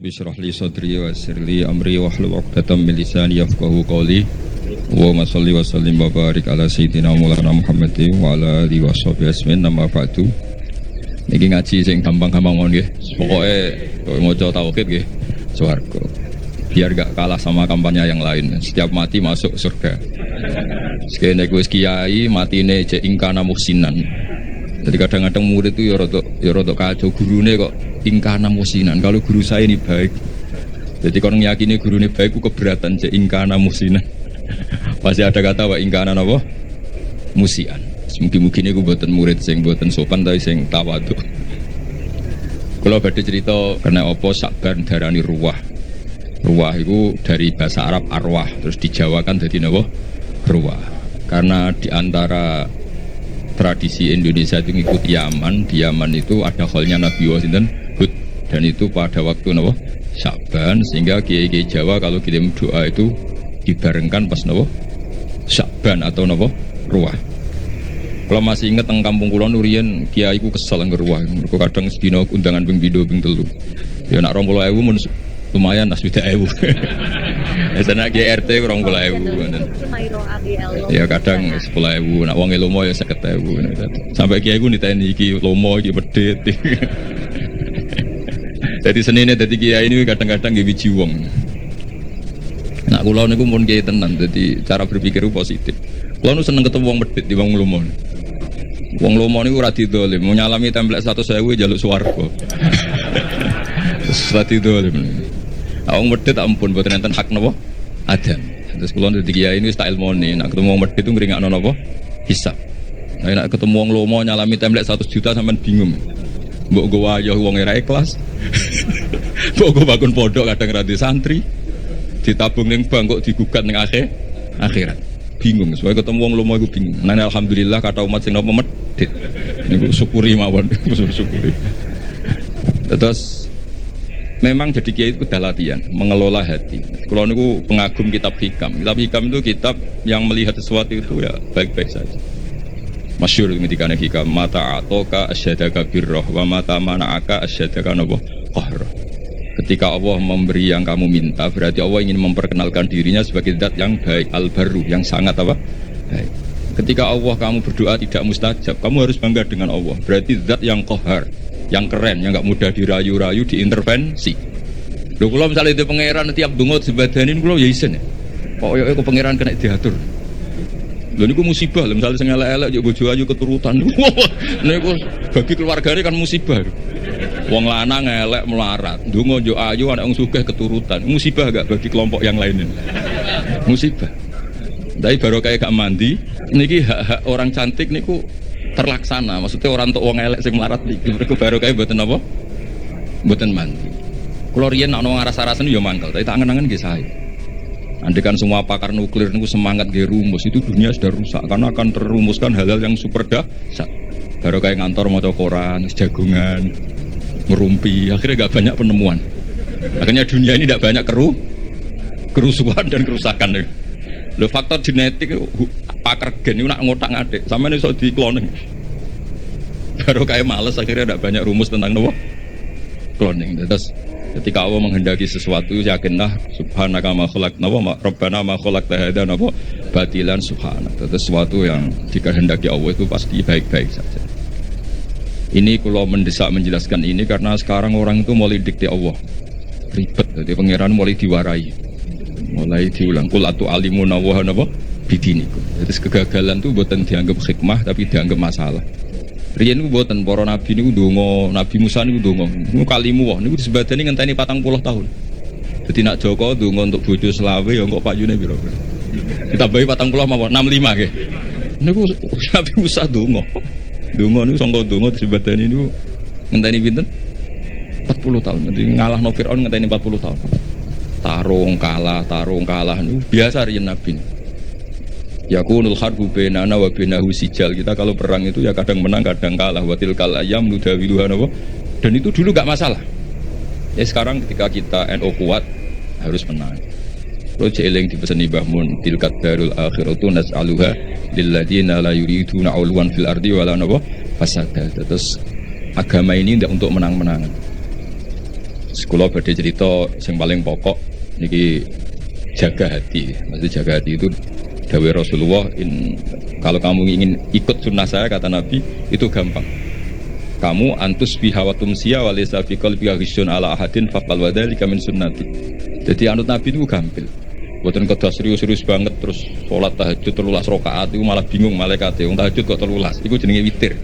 Rabbi shrah li sadri wa yassir li amri wahlul 'uqdatam min lisani yafqahu qawli. Wa sholli wa sallim wa barik ala sayyidina Maulana Muhammadin wa ala alihi washabihi ajmain. Nama ba'du. Niki ngaji sing gampang-gampang mon nggih. Pokoke maca tauhid nggih swarga. Biar gak kalah sama kampanye yang lain. Setiap mati masuk surga. Sekene wis kiai matine cek ingkana muhsinan. Jadi kadang-kadang murid itu ya rodok kacau, gurune kok ingkana musinan. Kalau guru saya ini baik, jadi kalau meyakini guru ini baik, aku keberatan cek ingkana musinan. Pasti ada kata wa ingkana apa? Musian. Mungkin-mungkin aku buatan murid sing buatan sopan tapi sing tawadu. Kalau badhe cerita karena apa Sakban darani ruwah. Ruwah itu dari bahasa Arab arwah, terus dijawakan jadi napa? Ruwah. Karena diantara tradisi Indonesia itu ngikut Yaman. Di Yaman itu ada kholnya Nabi Wasinten Hud, dan itu pada waktu napa? Sya'ban, sehingga kiai-kiai Jawa kalau kirim doa itu dibarengkan pas napa? Sya'ban atau napa? Ruwah. Kalau masih ingat teng kampung kula nurian kiai ku kesel ngger ruwah. Mergo kadang sedina undangan ping 2 ping 3. Ya nak 20.000 mun lumayan as 20.000. Sana GRT 20.000 ngoten. Ya kadang 10.000, nak wong lomo ya 50.000. Sampai kiai ku niteni iki lomo iki medhit. Jadi senine dadi kiai ini kadang-kadang nggih wiji wong. Nak kula niku mun kiai tenan, dadi cara berpikir positif. Kula nu seneng ketemu wong medhit di wong lomo. Wong lomo niku ora didolim, mau nyalami templek 100.000 njaluk swarga. Sesuatu dolim. Wong medhit ampun mboten enten hak napa? Adam. Terus kula dadi kiai ini tak ilmone, nak ketemu wong medhit itu ngringakno napa? Hisab. Nah, nak ketemu wong lomo nyalami templek 100 juta sampean bingung. Mbok go wayah wong ora ikhlas. Mbok go bangun pondok kadang ra santri. Ditabung ning bank kok digugat ning akhirat. Bingung, soalnya ketemu wong lomo iku bingung. Nah, alhamdulillah kata umat sing napa medhit. Niku syukuri mawon, syukuri. Terus memang jadi kiai itu udah latihan mengelola hati. Kalau niku pengagum kitab hikam. Kitab hikam itu kitab yang melihat sesuatu itu ya baik-baik saja. Masyhur ketika hikam mata atoka asyadaka birroh wa mata mana'aka asyadaka nabo qahroh. Ketika Allah memberi yang kamu minta, berarti Allah ingin memperkenalkan dirinya sebagai zat yang baik, al-barru, yang sangat apa? Baik. Ketika Allah kamu berdoa tidak mustajab, kamu harus bangga dengan Allah. Berarti zat yang qahar, yang keren, yang enggak mudah dirayu-rayu, diintervensi. Lho kula misalnya itu pangeran tiap donga dibadanin kula ya isen ya. Pokoke kok pangeran kena diatur. Lho niku musibah, lho misalnya sing elek-elek yo bojo ayu keturutan. Niku bagi keluargane kan musibah. Wong lanang elek melarat, ndonga yo ayu anak wong sugih keturutan. Musibah gak bagi kelompok yang lainnya? Musibah. Tapi baru kayak gak mandi, niki hak-hak orang cantik niku terlaksana. Maksudnya orang untuk wong elek sing melarat niki mergo baru kayak mboten apa? Mboten mandi. Kula riyen nek ana ngaras-arasen yo mangkel, tapi tak angen-angen nggih sae. Andekan semua pakar nuklir niku semangat nggih rumus, itu dunia sudah rusak karena akan terumuskan hal-hal yang super dahsyat. Baru kayak ngantor maca koran, jagungan, merumpi, akhirnya gak banyak penemuan. Akhirnya dunia ini tidak banyak kerusuhan dan kerusakan. Lho faktor genetik pakar gen itu nak ngotak ngadik, sampeyan iso di cloning. Baru kayak males akhirnya tidak banyak rumus tentang nopo cloning. Terus ketika Allah menghendaki sesuatu, yakinlah subhanaka ma khalaqna wa rabbana ma khalaqta hadza napa batilan subhanak. Terus sesuatu yang dikehendaki Allah itu pasti baik-baik saja. Ini kalau mendesak menjelaskan ini karena sekarang orang itu mulai dikte Allah ribet, jadi pangeran mulai diwarai, mulai diulang kul atu alimuna wa napa bidiniku. Jadi kegagalan itu bukan dianggap hikmah tapi dianggap masalah. Riyen niku mboten para nabi niku ndonga, Nabi Musa niku ndonga. Niku kalimu wae niku disebadani ngenteni 40 tahun. Dadi nak Joko ndonga untuk bojo selawe ya kok payune pira. Ditambahi 40 mawon 65 nggih. Niku Nabi Musa ndonga. Ndonga niku sangka ndonga disebadani niku ngenteni pinten? 40 tahun. Dadi ngalahno Firaun ngenteni 40 tahun. Tarung kalah niku biasa riyen nabi. Yakunul harbu bainana wa bainahu sijal. Kita kalau perang itu ya kadang menang kadang kalah. Wa tilkal ayyam nudawiluha napa. Dan itu dulu gak masalah. Ya sekarang ketika kita NU kuat harus menang. Terus eling dipeseni Mbah Mun tilkat darul akhiratu nas'aluha lilladzina la yuriduna 'uluwan fil ardi wala napa fasada. Terus agama ini tidak untuk menang-menangan. Sekolah badhe cerita yang paling pokok niki jaga hati. Maksudnya jaga hati itu dawuh Rasulullah, kalau kamu ingin ikut sunnah saya kata Nabi itu gampang. Kamu antus biha wa tumsiya wa laysa fi qalbika ghisyun ala ahadin faqal wa dzalika min sunnati. Jadi anut Nabi itu gampil. Mboten kedah serius-serius banget terus salat tahajud 13 rakaat itu malah bingung malaikate. Wong tahajud kok 13. Iku jenenge witir.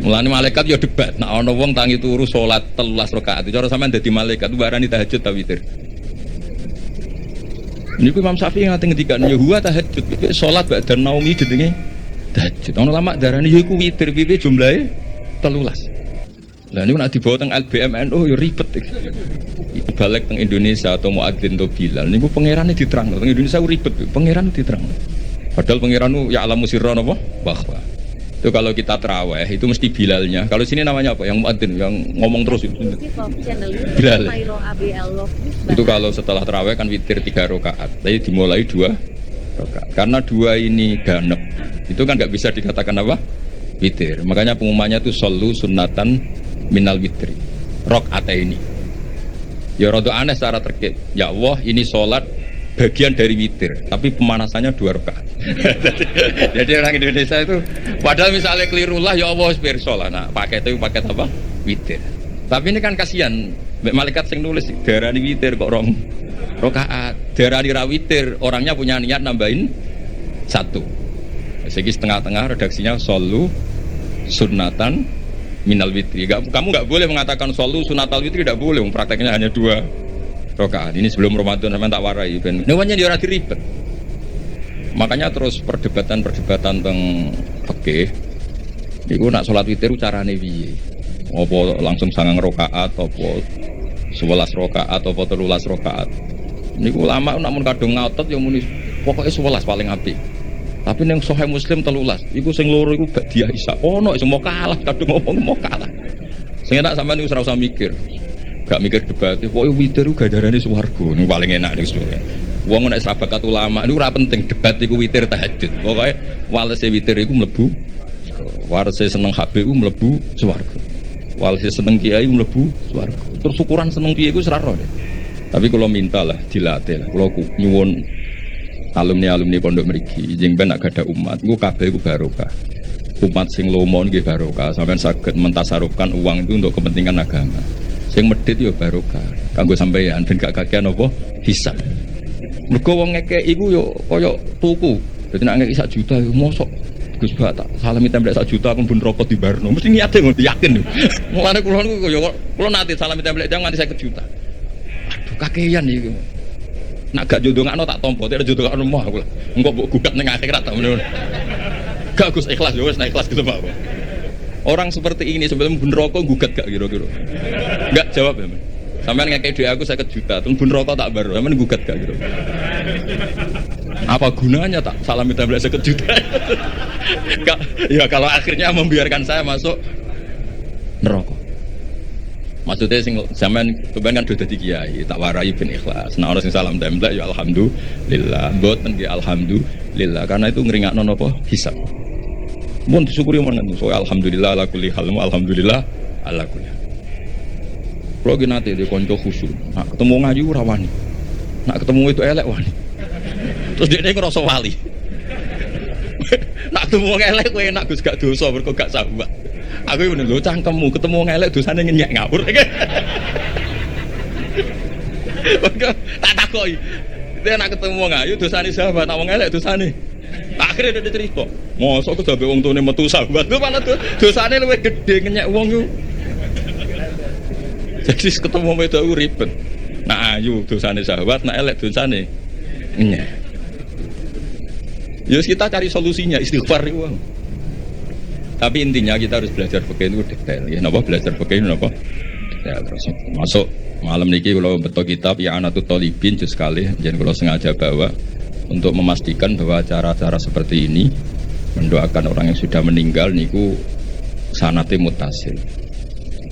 Mulane malaikat ya debat, nek ana wong tangi turu salat 13 rakaat, cara sampean dadi malaikat barani tahajud ta witir. Niku Imam Syafi'i ngate ngendikan ya huwa tahajud, salat ba'da naumi jenenge tahajud. Ana lama darani ya iku witir, piye jumlahe 13. Lah niku nek dibawa teng LBMNU ya ribet iki. Balik teng Indonesia atau muadzin atau Bilal niku pangerane diterangno. Teng Indonesia ribet, pangeran diterangno. Padahal pangeran ya alamu sirra napa? Bahwa itu kalau kita terawih itu mesti Bilalnya. Kalau sini namanya apa? Yang muadzin, yang ngomong terus itu. Bilal. Itu kalau setelah terawih kan witir 3 rakaat. Tapi dimulai 2 rakaat. Karena 2 ini ganep. Itu kan nggak bisa dikatakan apa? Witir. Makanya pengumumannya itu shollu sunnatan minal witri. Rakaat ini. Ya rada aneh secara terkait. Ya Allah, ini sholat bagian dari witir, tapi pemanasannya 2 rakaat. Jadi orang Indonesia itu padahal misalnya keliru lah ya Allah pirsa lah. Nah, paket itu paket apa? Witir. Tapi ini kan kasihan, malaikat sing nulis darani witir kok rong rakaat. Darani ra witir, orangnya punya niat nambahin 1. Segi setengah-tengah redaksinya shollu sunnatan minal witri. Kamu nggak boleh mengatakan shollu sunnatal witri, tidak boleh. Prakteknya hanya 2 rakaat. Ini sebelum Ramadan sampean tak warai ben. Newanya dia ora diribet. Makanya terus perdebatan tentang fikih. Iku nak salat witir carane piye? Apa langsung 9 rakaat apa 11 rakaat apa 13 rakaat? Niku ulama nak mun kadung ngotot ya muni pokoke 11 paling apik. Tapi ning Sahih Muslim 13. Iku sing loro iku Ba'diyah Isya. Ono sing mau kalah kadung ngomong mau kalah. Sing enak sampean niku ora usah mikir. Gak mikir debat, pokoknya witir itu gajarane swarga, ini paling enak nih sebenarnya. Wong nek sahabat ulama itu ora penting debat iku witir tahajud. Pokoknya walese witir iku mlebu, walese seneng HB iku mlebu swarga. Walese seneng kiai mlebu swarga. Terus ukuran seneng kiai iku seraro deh. Tapi kalau minta lah dilatih lah. Kalau nyuwun alumni pondok mriki, jeng ben nak gadah umat, iku kabeh iku barokah. Umat sing lomo nggih barokah, sampean saged mentasarufkan uang itu untuk kepentingan agama. Sing medhit yo barokah kanggo sampeyan ben gak kakean apa hisab. Mergo wong ngekek iku yo kaya tuku. Dadi nek ngekek 1 juta yo mosok Gus Ba tak salami templek 1 juta aku ben rokok di Barno. Mesti niate ngono yakin lho. Mulane kula niku yo kula nate salami templek jangan nganti 50 juta. Aduh kakean iki. Nak gak jodongakno tak tampa, nek jodongakno mah aku. Engko mbok gugat ning akhirat ta ngono. Gak Gus ikhlas yo wis ikhlas gitu Pak. Orang seperti ini sebelum bun rokok gugat gak kira-kira? Enggak jawab ya. Sampean ngekek duit aku 50 juta, terus bun rokok tak baru. Sampean gugat gak kira? Apa gunanya tak salami template 50 juta? Ya kalau akhirnya membiarkan saya masuk neraka. Maksudnya sing sampean keban kan sudah dadi kiai, tak warai ben ikhlas. Nah orang sing salam template ya alhamdulillah, mboten nggih alhamdulillah karena itu ngringakno napa hisab. Mun disyukuri menan so alhamdulillah ala kulli hal alhamdulillah ala kulli hal. Kulo ki nate di kanca khusyuk. Nak ketemu ngaji ora wani. Nak ketemu itu elek wani. Terus dekne ngrasa wali. Nak ketemu wong elek kowe enak Gus gak dosa mergo gak sahabat. Aku iki lho cangkemmu ketemu wong elek dosane nyenyek ngawur. Tak takoki. Dia nak ketemu wong ayu dosane sahabat, nak wong elek dosane. Akhirnya dia cerita, mosok aku sampai wong tuane metu sahabat, lu malah dosane luwih gede ngenyek wong yo. Jadi ketemu wedok ribet. Nah ayu dosane sahabat, nak elek dosane ngenyek. Yus kita cari solusinya istighfar itu. Tapi intinya kita harus belajar fikih itu detail. Ya, napa belajar fikih napa? Detail terus. Masuk malam niki kalau betul kitab ya Anatut Thalibin juz sekali, jangan kalau sengaja bawa. Untuk memastikan bahwa cara-cara seperti ini mendoakan orang yang sudah meninggal niku sanate mutasil.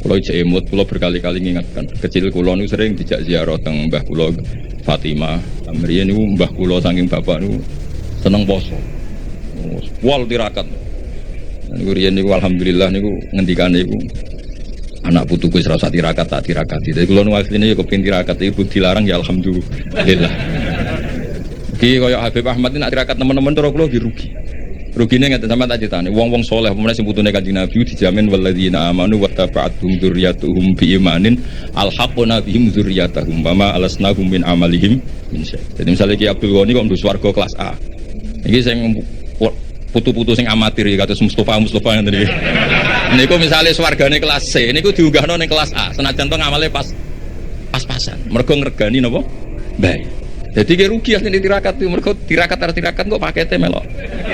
Kulo ijek emut, kulo berkali-kali mengingatkan. Kecil kulo niku sering dijak ziarah teng mbah kulo Fatimah. Amriyen niku mbah kulo saking bapak niku seneng poso. Wal tirakat. Niku riyen niku alhamdulillah niku ngendikane niku anak putuku wis ora usah tirakat tak tirakati. Dadi kula nuwasine ya kepengin tirakat ibu dilarang ya alhamdulillah. Iki kaya Habib Ahmad ini nak tirakat teman-teman cara kula rugi. Rugine ngeten sampean tak critani, wong-wong saleh pemene sing putune Kanjeng Nabi dijamin walladzina amanu wa taba'atuhum dzurriyyatuhum bi imanin alhaqna bihim dzurriyyatahum wa ma alasnahum min amalihim min syai'. Jadi misalnya Ki Abdul Ghani kok ndus swarga kelas A. Iki sing putu-putu sing amatir kados Mustofa ngene iki. Niku misale swargane kelas C, niku diunggahno ning kelas A. Senajan to ngamale pas-pasan. Mergo ngregani napa? Baik. Jadi dia rugi asli tirakat itu, mereka tirakat kok paketnya melok.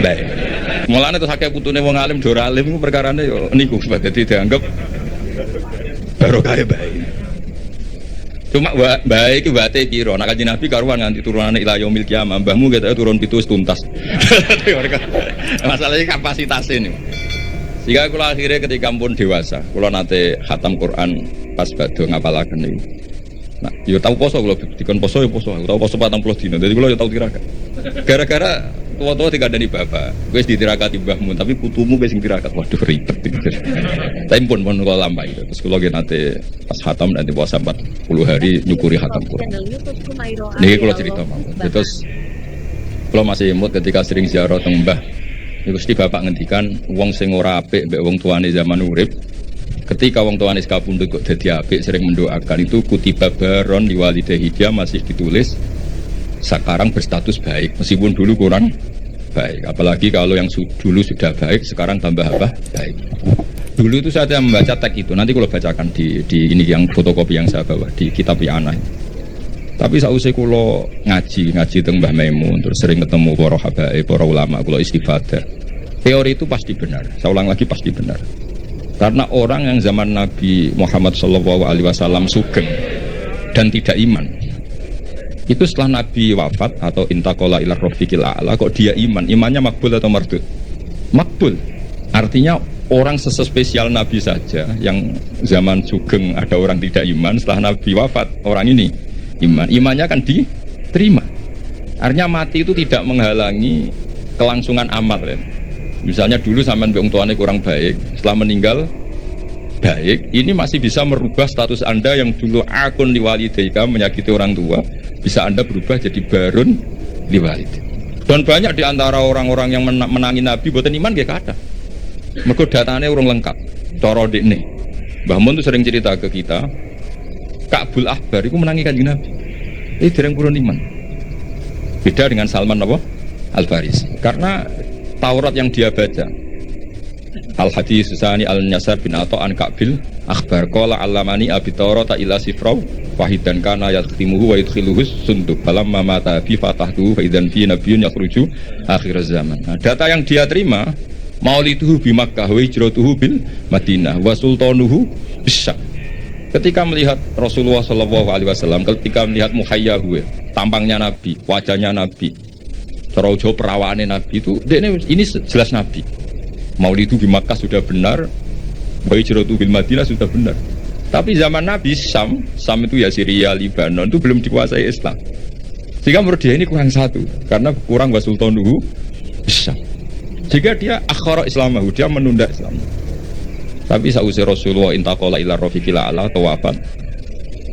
Baik. Mulane terus akeh putune wong alim dora alim iku perkarane yo niku sebab dadi dianggap barokah baik. Cuma baik iki wate piro? Nek Kanjeng Nabi karuan nganti turunane ila yaumil kiamah, mbahmu ketok turun 7 wis tuntas. Masalahnya kapasitasnya nih. Sehingga kula akhirnya ketika pun dewasa, kula nate khatam Quran pas badhe ngapalaken niku. Nah, yo tau poso kula dikon poso yo poso. Aku tau poso 40 dina. Dadi kula yo tau tirakat. Gara-gara tua-tua dikandani bapak, wis ditirakati mbahmu, tapi putumu wis sing tirakat. Waduh ribet iki. Tapi pun kula lampahi. Terus kula ge nate pas khatam nanti puasa 40 hari nyukuri khatam Quran. Niki kula cerita mawon. Terus kula masih imut ketika sering ziarah teng mbah. Niku mesti bapak ngendikan wong sing ora apik mbek wong tuane zaman urip. Ketika wong tuane kapundhut kok dadi apik sering mendoakan itu kutiba baron di walidahi, dia masih ditulis sekarang berstatus baik meskipun dulu kurang baik. Apalagi kalau yang dulu sudah baik sekarang tambah apa? Baik. Dulu itu saya membaca teks itu, nanti kalau bacakan di ini yang fotokopi yang saya bawa di kitab Yana. Tapi sausé kula ngaji teng Mbah Maimun terus sering ketemu para habaib, para ulama kula istifadah. Teori itu pasti benar. Saya ulang lagi pasti benar. Karena orang yang zaman Nabi Muhammad SAW sugeng dan tidak iman, itu setelah Nabi wafat atau intakola ilar rofiqil a'la, kok dia iman? Imannya makbul atau mardud? Makbul. Artinya orang sespesial Nabi saja yang zaman sugeng ada orang tidak iman, setelah Nabi wafat orang ini iman. Imannya kan diterima. Artinya mati itu tidak menghalangi kelangsungan amal ya. Misalnya dulu sampean wong tuane kurang baik, setelah meninggal baik, ini masih bisa merubah status Anda yang dulu akun liwalidaika menyakiti orang tua, bisa Anda berubah jadi barun liwalidaika. Dan banyak di antara orang-orang yang menangi Nabi boten iman nggih kathah. Mergo datane urung lengkap. Cara dekne. Mbah Mun tuh sering cerita ke kita, Ka'bul Ahbar itu menangi Kanjeng Nabi. Dereng purun iman. Beda dengan Salman apa? Al-Farisi. Karena Taurat yang dia baca, Al-Hadis Susani Al-Nyasar bin Ata'an Ka'bil Akhbar Qala Alamani Abi Taurat ila sifraw wahidan kana yakhtimuhu wa yudkhiluhus sunduk falamma mata fi fatahtuhu fa idzan fi nabiyyun yakhruju akhir zaman. Nah, data yang dia terima mauliduhu bi Makkah wa hijratuhu bil Madinah wa sultanuhu bisyam. Ketika melihat Rasulullah SAW, ketika melihat muhayyahu, tampangnya Nabi, wajahnya Nabi, Teraujo perawaannya Nabi itu, ini jelas Nabi. Maulidu di Makkah sudah benar, Hijratu bil Madinah sudah benar. Tapi zaman Nabi Sam itu ya Syria, Libanon itu belum dikuasai Islam. Sehingga menurut dia ini kurang satu, karena kurang wasultanuhu Sam. Jika dia akhara Islamahu, dia menunda Islam. Tapi sausai Rasulullah intaqala ila rafiqil a'la atau wafat,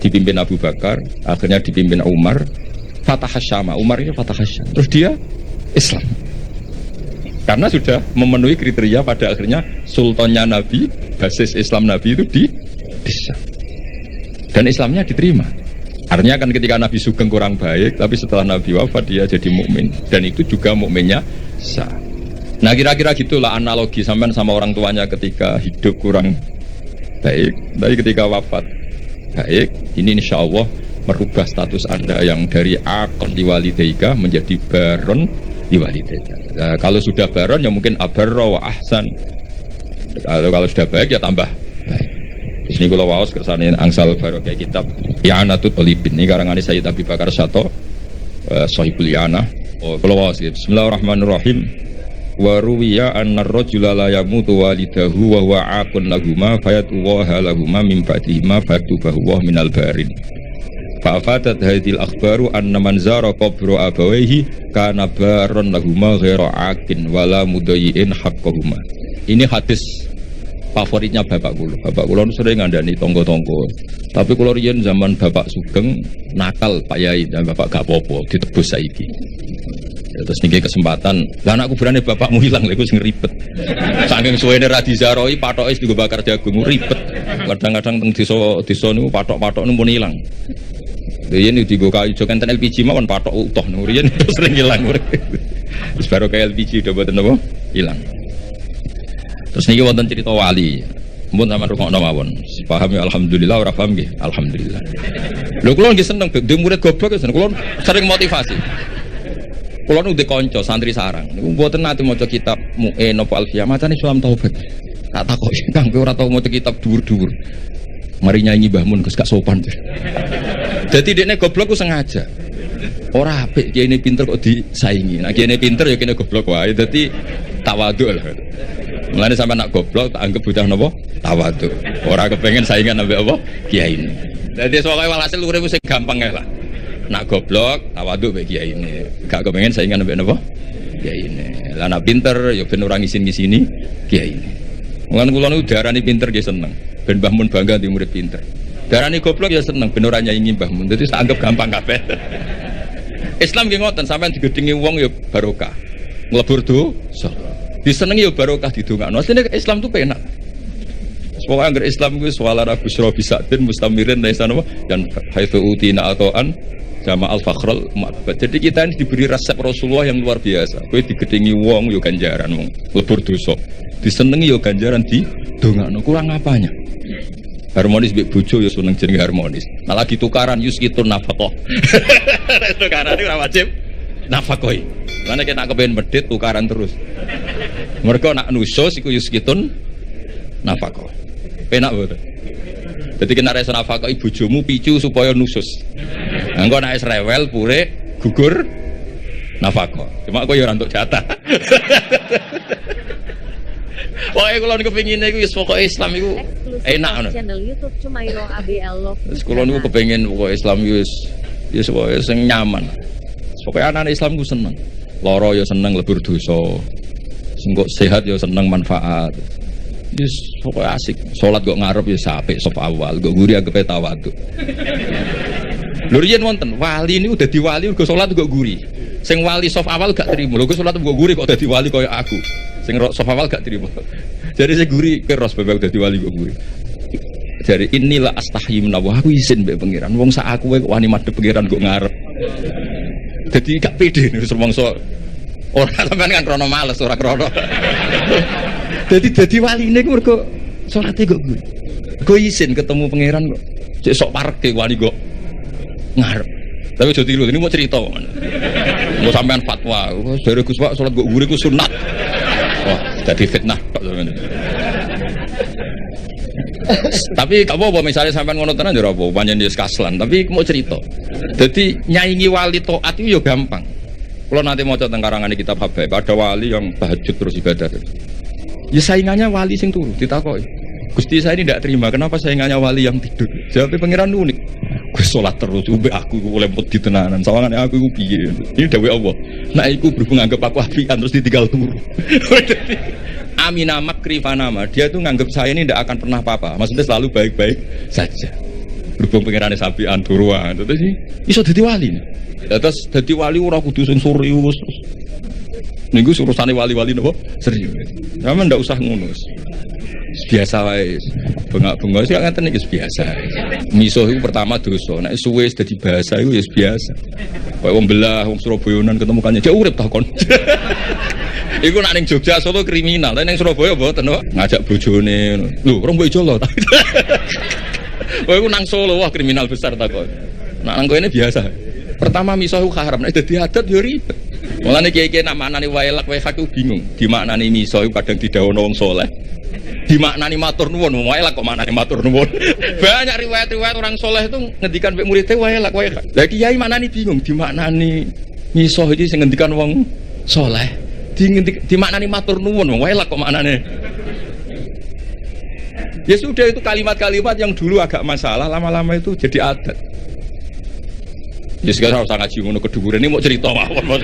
dipimpin Abu Bakar, akhirnya dipimpin Umar. Fatah Syama, Umar ini Fatah Syam. Terus dia Islam. Karena sudah memenuhi kriteria pada akhirnya sultannya Nabi, basis Islam Nabi itu di Syam. Dan Islamnya diterima. Artinya kan ketika Nabi sugeng kurang baik, tapi setelah Nabi wafat dia jadi mukmin. Dan itu juga mukminnya sah. Nah kira-kira gitulah analogi sampean sama orang tuanya ketika hidup kurang baik, tapi ketika wafat baik. Ini insya Allah merubah status Anda yang dari akon liwalidaika menjadi baron liwalidaika. Nah, kalau sudah baron ya mungkin abarra wa ahsan. Kalau sudah baik ya tambah baik. Di sini kalau waos kersane angsal barokah kitab I'anatul Talibin ini karangane Sayyid Abi Bakar Syato Sahibul I'anah. Kalau waos Bismillahirrahmanirrahim. Wa ruwiya anna ar-rajula la yamutu walidahu wa huwa aqun lahuma fayatuwaha lahuma min ba'dihima fatubahu minal barin. Fa'afadat hadhil akhbaru anna man zara qabra abawayhi kana baron lahuma ghaira aqin wala mudayyin haqqahuma. Ini hadis favoritnya bapak kula. Bapak kula sering ngandani tonggo-tonggo. Tapi kula riyen zaman Bapak Sugeng nakal Pak Yai dan Bapak gak apa-apa ditebus saiki. Ya, terus niki kesempatan, lah anak kuburane bapakmu hilang lha iku sing ribet. Saking suwene ra dizaroi patoke digo bakar jagung ribet. Kadang-kadang teng desa niku patok-patok niku pun ilang. Riyen digo kayu ijo kenten LPG mawon patok utuh niku riyen sering ilang. Wis baru kayak LPG udah mboten napa ilang. Terus niki wonten cerita wali. Mun sampean rungokno mawon. Paham ya alhamdulillah, ora paham nggih alhamdulillah. Lho kula nggih seneng dhewe murid goblok ya kula sering motivasi. Kula nu kanca santri sarang. Niku mboten nate maca kitab Mu'in napa Alfiyah, macane Sulam Taubat. Tak takoki, Kang kowe ora tau maca kitab dhuwur-dhuwur. Mari nyanyi Mbah Mun Gus gak sopan. Dadi dekne goblok ku sengaja. Ora apik kene pinter kok disaingi. Nah kene pinter ya kene goblok wae. Dadi tawadhu lah. Mulane sampe nak goblok tak anggap bocah napa? Tawadhu. Ora kepengin saingan ambek apa? Kiai ini. Dadi pokoke walhasil urip sing gampang ae lah. Nak goblok tawadhu mbek kiai ini. Gak kepengin saingan ambek napa? Kiai ini. Lah nak pinter ya ben ora ngisin-ngisini kiai ini. Mulane kula niku diarani pinter nggih seneng. Ben Mbah Mun bangga di murid pinter. Diarani goblok ya seneng ben ora nyaingi Mbah Mun. Dadi tak anggap gampang kabeh. Islam nggih ngoten, sampean digedhingi wong ya barokah. Nglebur dosa. Disenengi ya barokah didongakno. Asline Islam itu penak. Pokoke anggere Islam kuwi swala busra bisadin mustamirin laisa napa dan haitsu utina atoan jama al fakhrul ma'bad. Jadi kita ini diberi resep Rasulullah yang luar biasa. Kowe digedhingi wong ya ganjaran wong lebur dosa. Disenengi ya ganjaran didongakno. Kurang apanya? Harmonis mbek bojo ya seneng jenenge harmonis. Nah lagi tukaran yuskitun nafaqah. Tukaran iki ora wajib nafaqah. Karena kita kepengen medit tukaran terus. Mereka nak nusus iku yuskitun nafaqah. Penak betul. Jadi kena rasa nafaqah bojomu picu supaya nusus. Engko nek wis rewel pure gugur nafaqah. Cuma kok ya ora entuk jatah. Pokoke kula niku kepengine iku wis pokoke Islam iku enak ngono. Channel YouTube Cumairo ABL Love. Wis kula niku kepengin pokoke Islam iku wis pokoke sing nyaman. Pokoke anak Islam ku seneng. Lara ya seneng lebur dosa. Sing kok sehat ya seneng manfaat. Wis pokoke asik. Salat kok ngarep ya apik sop awal, kok guri anggap tawadhu. Lho riyen wonten wali niku dadi wali kok salat kok guri. Sing wali sop awal gak trimo. Lho kok salat kok guri kok dadi wali kaya aku. Sing sop awal gak trimo. Jadi saya guri keros bebek dadi wali kok guri. Jadi inilah astahyi menawa aku izin mbek pangeran. Wong sak aku kok wani madhep pangeran kok ngarep. Jadi gak pede nih semongso orang sampean kan krono males ora krono. Jadi wali ini mergo salate kok gue. Gue izin ketemu pangeran kok. Cek sok parek ke wali kok ngarep. Tapi aja tiru ini mau cerita kok. Mau sampean fatwa. Dari Gus Pak salat kok guri ku sunat. Wah, jadi fitnah kok sampean. Tapi gak apa-apa misalnya sampean ngono tenan ya ora apa pancen wis kaslan, tapi mau cerita. Jadi nyaingi wali taat itu ya gampang. Kalau nanti mau tentang karangan kitab Habaib, ada wali yang tahajud terus ibadah. Ya saingannya wali sing turu ditakoki. Gusti saya ini tidak terima, kenapa saingannya wali yang tidur? Jawabnya pangeran unik. Gue sholat terus, ube aku oleh di tenanan. Sawangannya aku piye. Ini dawuh Allah. Nah, aku berhubung anggap aku apian terus ditinggal turu. Amina makri fanama. Dia tuh nganggap saya ini tidak akan pernah apa-apa. Maksudnya selalu baik-baik saja. Berhubung pangerannya sapian turuan. Terus sih, iso dadi wali. Terus dadi wali ora kudu sing serius. Niku urusane wali-wali napa? Serius. Sampe ndak usah ngono. Biasa wae. Bengak-bengok sih ngaten iki biasa. Misuh iku pertama dosa. Nek suwe dadi bahasa iku ya biasa. Kayak wong belah, wong Surabayanan ketemu kan ya urip ta kon. Iku nak ning Jogja Solo kriminal, ning Surabaya mboten kok. Ngajak bojone. Lho, orang mbok Jolo ta. Kowe iku nang Solo wah kriminal besar ta kok. Nak nang kene biasa. Pertama misuh iku haram, nek dadi adat ya ribet. Mulane kiye-kiye nak maknani waelak wae aku bingung. Dimaknani misuh iku kadang didhawuhno wong saleh. Dimaknani matur nuwun, waelak kok maknani matur nuwun. Banyak riwayat-riwayat orang saleh itu ngendikan mek muridé waelak wae. Lah kiai maknani bingung, dimaknani misuh iki sing ngendikan wong saleh. Dimaknani matur nuwun, waelak kok maknane. Ya sudah, itu kalimat-kalimat yang dulu agak masalah, lama-lama itu jadi adat. Ya sekarang harus ngaji ngono keduburan ini mau cerita mawon.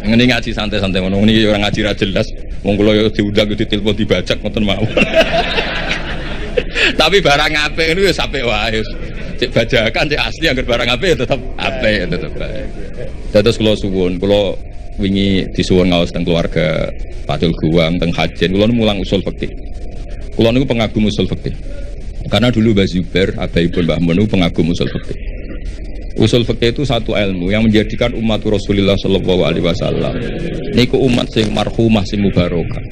Ngene ngaji santai-santai ngono, ini orang ngaji ra jelas. Wong kula yo diundang yo ditelepon dibajak ngoten mawon. Tapi barang apik niku wis apik wae. Cek bajakan cek asli anggar barang apik ya tetep apik tetep bae. Dados kula suwun, kula wingi disuwun ngaos teng keluarga Padul Guwang teng Hajen, kula mulang usul fikih. Kula niku pengagum usul fikih. Karena dulu Mbah Zubair, abaipun Mbah Mun pengagum usul fikih. Usul fikih itu satu ilmu yang menjadikan umat Rasulullah sallallahu alaihi wasallam niku umat sing marhumah sing mubarakah.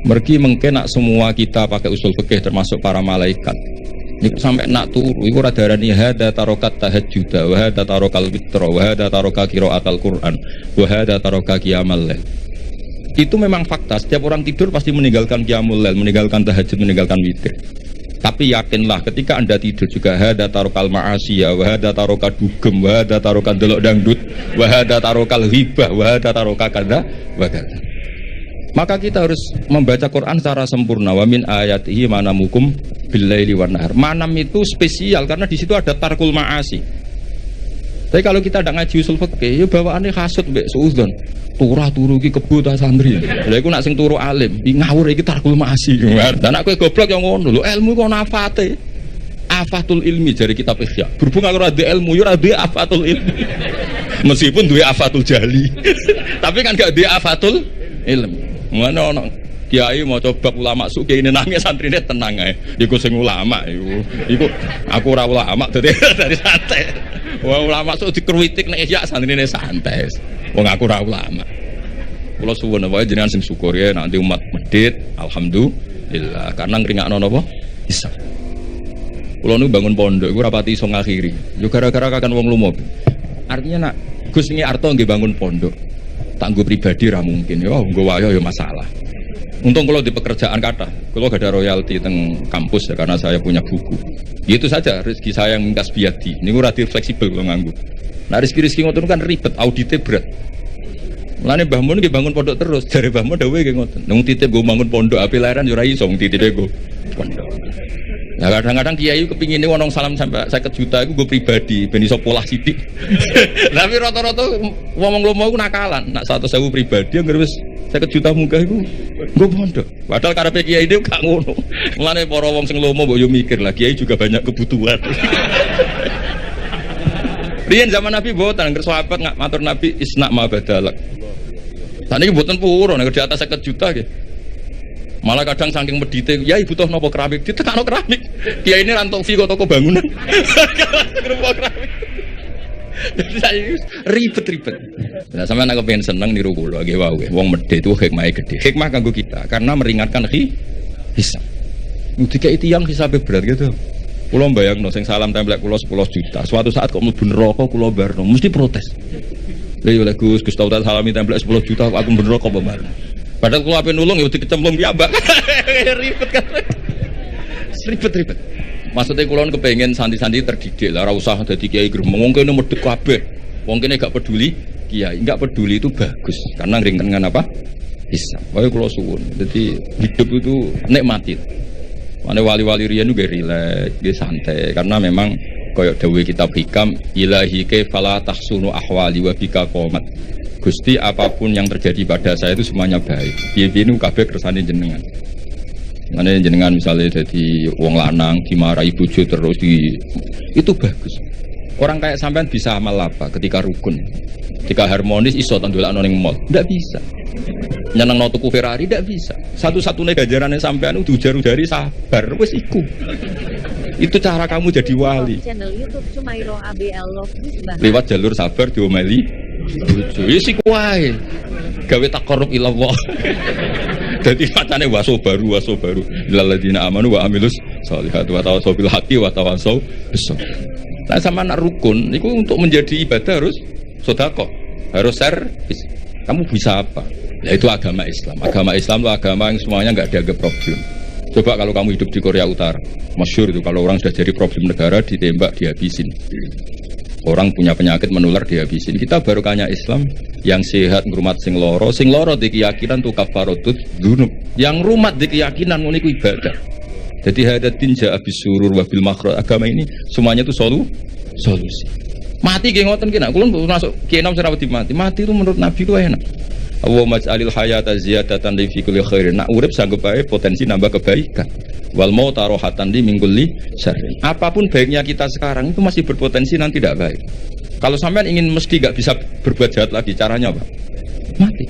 Mergi mungkin nak semua kita pakai usul fikih termasuk para malaikat. Niku sampai nak turu iku ora darani hada tarokat tahajjud wa hada tarokal witra wa hada taroka qiraatal Quran wa hada taroka qiyamal lail. Itu memang fakta, setiap orang tidur pasti meninggalkan qiyamul lail, meninggalkan tahajud, meninggalkan witir. Tapi yakinlah ketika Anda tidur juga hada tarokal ma'asiyah wa hada taroka dugem wa hada taroka delok dangdut wa hada tarokal ghibah wa hada taroka kada wa kada. Maka kita harus membaca Quran secara sempurna. Wa min ayatihi manamukum billaili wan nahar. Manam itu spesial karena di situ ada tarkul ma'asi. Tapi kalau kita tidak ngaji usul fikih, ya bawaannya hasud mbek suudzon. Turah turu iki kebo ta santri. Lha iku nak sing turu alim, iki ngawur iki tarkul ma'asi. Dan aku goblok yang ngono lho, ilmu kok nafate. Afatul ilmi dari kitab Ihya. Berhubung aku ora ilmu, yo ora afatul ilmi. Meskipun duwe afatul jahli. Tapi kan gak duwe afatul ilmi. Mana ono kiai mau coba ulama suki ini nangis santrine tenang ae. Iku sing ulama iku aku ora ulama dari santai. Wah ulama sok dikritik nek ya santrine santai. Wong aku ora ulama. Kula suwun wae jenengan sing syukur ya nanti umat medhit alhamdulillah karena ngringakno napa bisa. Kula nu bangun pondok iku rapati iso ngakhiri. Yo gara-gara kakan wong lumo. Artinya nak Gus ngi arto nggih bangun pondok. Tangguh pribadi ra mungkin ya nggo wayo ya masalah. Untung kalau di pekerjaan kata, kalau gak ada royalti teng kampus ya karena saya punya buku. Itu saja rezeki saya yang mingkas biadi. Ini relatif fleksibel kalau nganggu. Nah rezeki ngoten kan ribet, auditnya berat. Mulane Mbah Mun nggih bangun pondok terus, jare Mbah Mun dawuhe nggih ngoten. Nung titip go bangun pondok api lahiran yo ora iso titipe go pondok. Nah kadang-kadang kiai kepingine wong salam sampai 50 juta iku go pribadi ben iso polah sithik. Tapi rata-rata wong lomo iku nakalan, nak 100.000 pribadi anggere wis 50 juta munggah iku nggo pondok. Padahal karepe kiai itu gak ngono. Mulane para wong sing lomo mbok yo mikir lah kiai juga banyak kebutuhan. Riyen zaman Nabi mboten anggere sahabat ngak matur Nabi isna ma badalak. Saniki mboten purun nek di atas 50 juta nggih. Malah kadang saking medite, ya butuh nopo keramik, ditekakno keramik. Kiai ini rantok fi kok toko bangunan. Keramik keramik. Jadi saya ribet-ribet. Nah, sampeyan aku pengen seneng niru kula nggih wae. Wong medhit itu hikmah gede. Hikmah kanggo kita karena meringankan hisab. Dikek tiyang hisabe berat gitu. Kula mbayangno sing salam templek kula 10 juta. Suatu saat kok mlebu neraka kula barno, mesti protes. Lha yo Gus tau salami templek 10 juta aku mlebu neraka apa barno. Padahal kalau apa nulung ya dikecemplung piyambak. Ribet kan. Ribet. Maksudnya kalau kepengen santri-santri terdidik lah, ora usah dadi kiai gremeng. Wong kene medhek kabeh. Wong kene gak peduli kiai, enggak peduli itu bagus. Karena ringan apa? Hisab. Wae kula suwun. Jadi hidup itu nikmati. Mane wali-wali riyen juga rileks, nggih santai karena memang kaya dawuh kitab hikam ilahi ka fala tahsunu ahwali wa bika qomat. Gusti apapun yang terjadi pada saya itu semuanya baik. Piye-piye nu kabeh kersane jenengan. Mane jenengan misalnya jadi wong lanang dimarahi bojo terus itu bagus. Orang kayak sampean bisa amal apa ketika rukun? Ketika harmonis iso tandolakno ning mall. Ndak bisa. Nyenengno tuku Ferrari ndak bisa. Satu-satunya ganjarane sampean itu ujar-ujari sabar wis iku. Itu cara kamu jadi wali. Channel YouTube Sumairo ABL Love lewat jalur sabar diomeli. Wis iku wae. Gawe taqarrub ila Allah. Dadi macane waso baru. Lalladzina amanu wa amilus sholihati wa tawassaw bil haqqi wa tawassaw bis sabr. Nah sama anak rukun itu untuk menjadi ibadah harus sedekah, harus servis. Kamu bisa apa? Yaitu agama Islam. Agama Islam itu agama yang semuanya enggak dianggap problem. Coba kalau kamu hidup di Korea Utara, masyhur itu kalau orang sudah jadi problem negara ditembak dihabisin. Orang punya penyakit menular dihabisin. Kita barokahnya Islam yang sehat ngrumat sing loro di keyakinan tu kafaratut dzunub. Yang rumat di keyakinan ngono iku ibadah. Jadi hadatin ja'a bisurur wa bil makhraj. Agama ini semuanya itu solusi. Mati nggih ngoten ki nak kula masuk kiai nom serawati mati. Mati itu menurut Nabi itu enak. Allahumma ij'alil hayata ziyadatan li fi kulli khairin. Nak urip sanggup bae potensi nambah kebaikan. Wal mauta rohatan li min kulli syarrin. Apapun baiknya kita sekarang itu masih berpotensi nanti tidak baik. Kalau sampean ingin mesti gak bisa berbuat jahat lagi, caranya apa? Mati.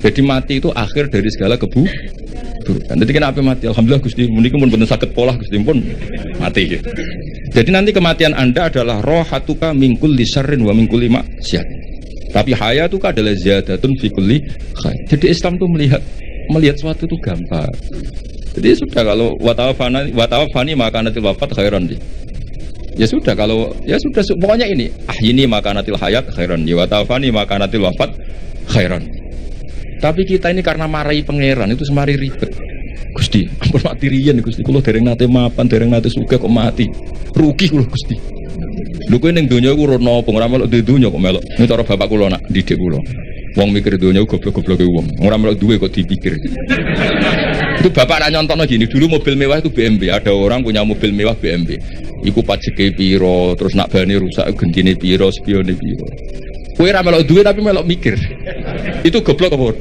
Jadi mati itu akhir dari segala keburukan. Jadi kenapa mati? Alhamdulillah Gusti, menika pun bener saged polah Gusti pun mati. Jadi nanti kematian Anda adalah rohatuka min kulli syarrin wa min kulli maksiat. Tapi hayatuka adalah ziyadatun fi kulli khair. Jadi Islam itu melihat sesuatu itu gampang. Jadi sudah kalau watawafani maka natil wafat khairan. Ya sudah kalau ya sudah pokoknya ini ahyini maka natil hayat khairan. Ya watawafani maka natil wafat khairan. Tapi kita ini karena marahi pangeran itu semari ribet. Gusti, ampun mati riyen Gusti, kula dereng nate mapan, dereng nate sugih kok mati. Rugi kula Gusti. Lho kowe ning donya iku ora napa, ora melok duwe donya kok melok. Ini cara bapak kula nak didik kula. Wong mikir donya goblok-gobloke wong. Ora melok duwe kok dipikir. Itu bapak nak nyontono gini, dulu mobil mewah itu BMW. Ada orang punya mobil mewah BMW. Iku pajeke piro, terus nak bane rusak gentine piro, spione piro. Kowe ora melok duwe tapi melok mikir. Itu goblok apa?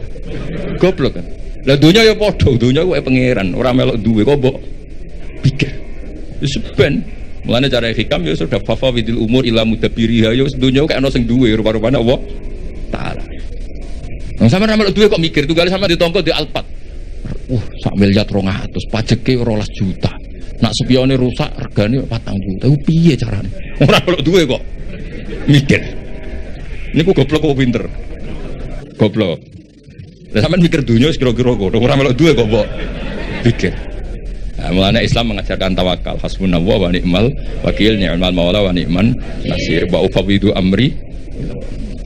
Goblok kan. Lah donya ya padha, donya kuwi pangeran, ora melok duwe kok mbok pikir. Wis ben. Mulane cara hikam ya sudah fafawidil umur ila mudabbiriha ya donya kok ana sing duwe rupa-rupane Allah taala. Nang sampeyan melok duwe kok mikir tunggale sampeyan ditongko di Alphard. Sak miliar 200, pajeke 12 juta. Nak spione rusak regane 4 juta. Ku piye carane? Ora melok duwe kok mikir. Niku goblok kok pinter. Goblok. Lah sampean mikir dunia kira-kira kok ora melok duwe kok mbok pikir. Nah, mulane Islam mengajarkan tawakal, hasbunallah wa ni'mal wakil, ni'mal maula wa ni'man nasir. Wa ufawidu amri.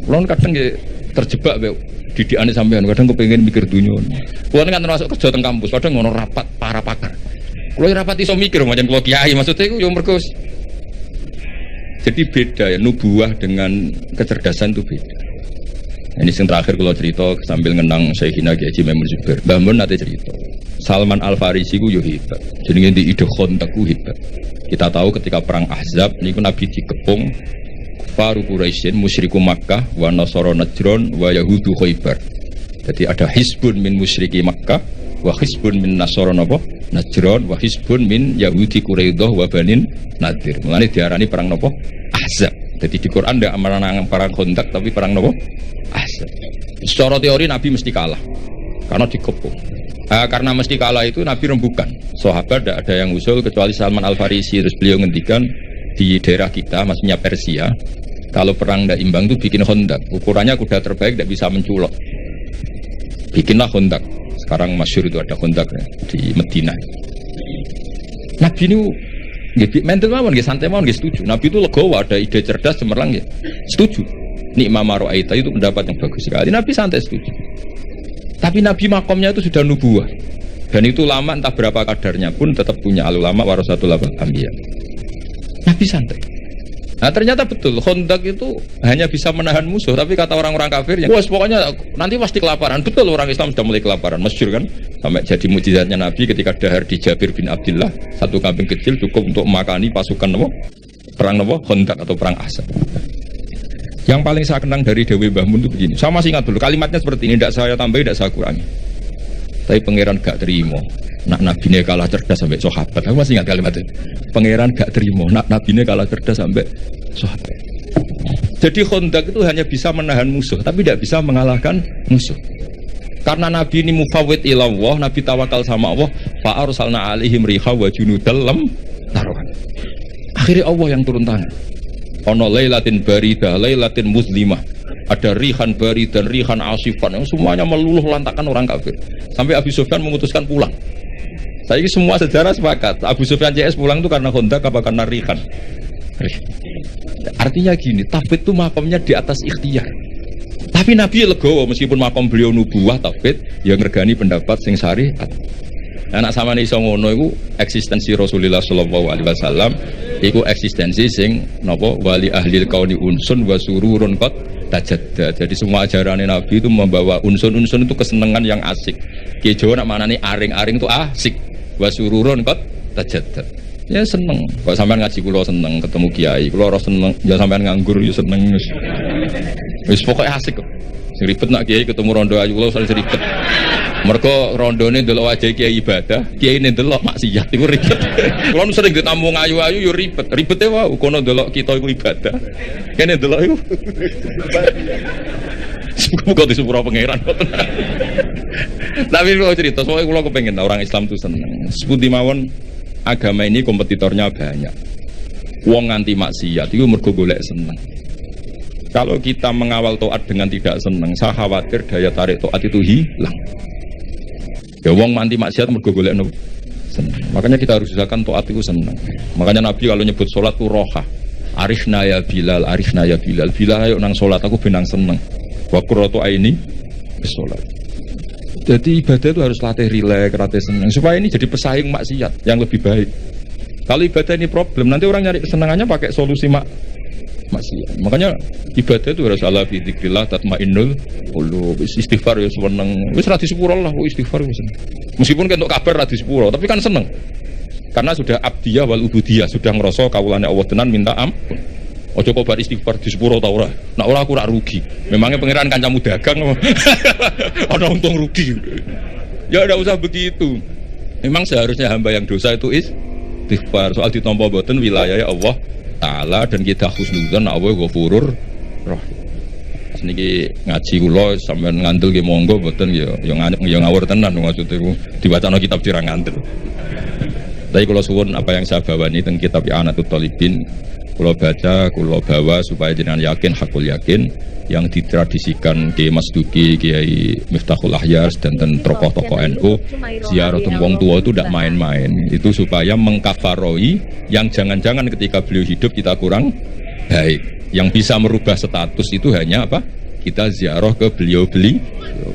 Kulon kadang terjebak be didikane sampean, kadang kepengin mikir dunia. Kulon kan termasuk kerja teng kampus, kadang ngono rapat para pakar. Kulo rapat iso mikir macam kulo kiai, maksudnya iku yo mergo jadi beda ya, nubuah dengan kecerdasan itu beda. Ini yang terakhir kalau cerita sambil ngenang Syekhina Kiai Haji Maimun Zubair. Mbah Mun nate cerita. Salman Al Farisi ku yo hebat. Jenenge di ide kontak ku hebat. Kita tahu ketika perang Ahzab niku Nabi dikepung Faru Quraisyin musyriku Makkah wa Nasara Najran wa Yahudu Khaybar. Jadi ada hisbun min musyriki Makkah wa hisbun min Nasara napa? Najran wa hisbun min Yahudi Quraidah wa Banin Nadir. Mulane diarani perang napa? Ahzab. Jadi di Quran tidak menang perang kontak tapi perang napa? Ahzab. Secara teori Nabi mesti kalah karena dikepung. Karena mesti kalah itu Nabi rembukan. Sahabat tidak ada yang usul kecuali Salman Al Farisi. Terus beliau ngendikan di daerah kita, maksudnya Persia, kalau perang tidak imbang itu bikin kontak. Ukurannya kuda terbaik tidak bisa menculok. Bikinlah kontak. Sekarang masyhur itu ada kontak ya, di Medina. Nabi ini mental mawon, santai mawon, setuju. Nabi itu legowo, ada ide cerdas, cemerlang, setuju. Nikmah maro'aita itu pendapat yang bagus sekali. Nabi santai setuju. Tapi Nabi makomnya itu sudah nubuah. Dan itu lama entah berapa kadarnya pun tetap punya ulama warasatul anbiya. Nabi santai. Nah ternyata betul, Khandaq itu hanya bisa menahan musuh. Tapi kata orang-orang kafir, wah pokoknya nanti pasti kelaparan. Betul, orang Islam sudah mulai kelaparan. Masyhur kan? Sampai jadi mukjizatnya Nabi ketika dahar di Jabir bin Abdullah, satu kambing kecil cukup untuk makani pasukan perang Khandaq atau perang Ahzab. Yang paling saya kenang dari Dewi Mbah Mun itu begini. Saya masih ingat dulu kalimatnya seperti ini, tidak saya tambahi, tidak saya kurangi. Tapi pangeran gak terima. Nak nabine kalah cerdas sampai sahabat. Aku masih ingat kalimat itu. Pangeran gak terima. Nak nabine kalah cerdas sampai sahabat. Jadi Khandaq itu hanya bisa menahan musuh, tapi tidak bisa mengalahkan musuh. Karena Nabi ini mufawwid ila Allah, Nabi tawakal sama Allah. Fa arsalna alaihim riha wa junudal lam taruhan. Akhirnya Allah yang turun tangan. Ono lailatin baridah, lailatin muslimah. Ada rihan bari dan rihan asifan yang semuanya meluluh lantakan orang kafir. Sampai Abu Sufyan memutuskan pulang. Saya ini semua sejarah sepakat. Abu Sufyan CS pulang itu karena Khandaq apa karena rihan? Artinya gini, tafwid itu makomnya di atas ikhtiar. Tapi Nabi legowo meskipun makom beliau nubuah tafwid yang ngergani pendapat sing sari. Anak sama nih ngono iku eksistensi Rasulullah sallallahu alaihi wasallam iku eksistensi sing napa wali ahlil kauni unsun wa sururun qad tajadda. Jadi semua ajaran Nabi itu membawa unsun-unsun itu kesenangan yang asik. Ki Jawa nak manane aring-aring itu asik. Wa sururun qad tajadda. Ya seneng. Kok sampean ngaji kula seneng, ketemu kiai kula ora seneng, ya sampean nganggur ya seneng. Wis pokoke asik kok. Sing ribet nak kiai ketemu rondo ayu kula sering ribet. Mergo rondone ndelok wajah kiai ibadah, kiai ne ndelok maksiat iku ribet. Kula nu sering ditamu ayu-ayu yo ribet. Ribete wae kono ndelok kita iku ibadah. Kene ndelok iku. Muga disepuro pangeran. Tapi kalau cerita, soalnya kalau kepengen orang Islam itu seneng. Seperti mawon agama ini kompetitornya banyak. Wong nganti maksiat itu mergo golek seneng. Kalau kita mengawal taat dengan tidak seneng, saya khawatir daya tarik taat itu hilang. Ya wong nganti maksiat mergo golek seneng. Makanya kita harus usahakan taat itu seneng. Makanya Nabi kalau nyebut sholat itu roha. Arifna ya Bilal, arifna ya Bilal. Bilal ayo nang sholat aku benang seneng. Wa qurratu aini sholat. Jadi ibadah itu harus latih rileks, latih senang supaya ini jadi pesaing maksiat yang lebih baik. Kalau ibadah ini problem, nanti orang nyari kesenangannya pakai solusi maksiat. Makanya ibadah itu harus ala fi dzikrillah tatmainnul qulub. Istighfar ya seneng. Wis ra disepuro lah istighfar wis. Meskipun kentuk kabar ra disepuro, tapi kan seneng. Karena sudah abdiyah wal ubudiyah, sudah ngerasa kawulane Allah tenan minta ampun. Ojo kok bar istighfar di sepuro ta ora. Nek ora aku rak rugi. Memangnya pangeran kancamu dagang. Ana untung rugi. Ya enggak usah begitu. Memang seharusnya hamba yang dosa itu istighfar. Soal ditampa mboten wilayah Allah Taala dan kita husnudzon Allah Ghafurur Rahim. Niki ngaji kula sampean ngandel nggih monggo mboten ya ngawur tenan maksudnya diwacana kitab dirang ngandel. Tapi kalau suwun apa yang saya bawa ini tentang kitab I'anatul Thalibin, kalau baca, kalau bawa supaya jenengan yakin, hakul yakin yang ditradisikan Kiai Mas Duki, Kiai Miftahul Ahyar dan tokoh-tokoh NU, ziarah wong tua itu tidak main-main. Itu supaya mengkafaroi yang jangan-jangan ketika beliau hidup kita kurang baik. Yang bisa merubah status itu hanya apa? Kita ziarah ke beliau.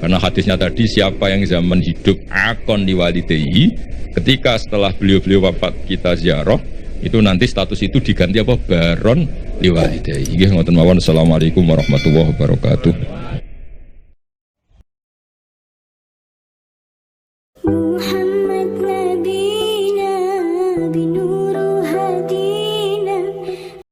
Karena hadisnya tadi siapa yang zaman hidup akon diwalidahi, ketika setelah beliau wafat kita ziarah, itu nanti status itu diganti apa? Baron liwalidahi. Nggih ngoten mawon. Assalamualaikum warahmatullahi wabarakatuh.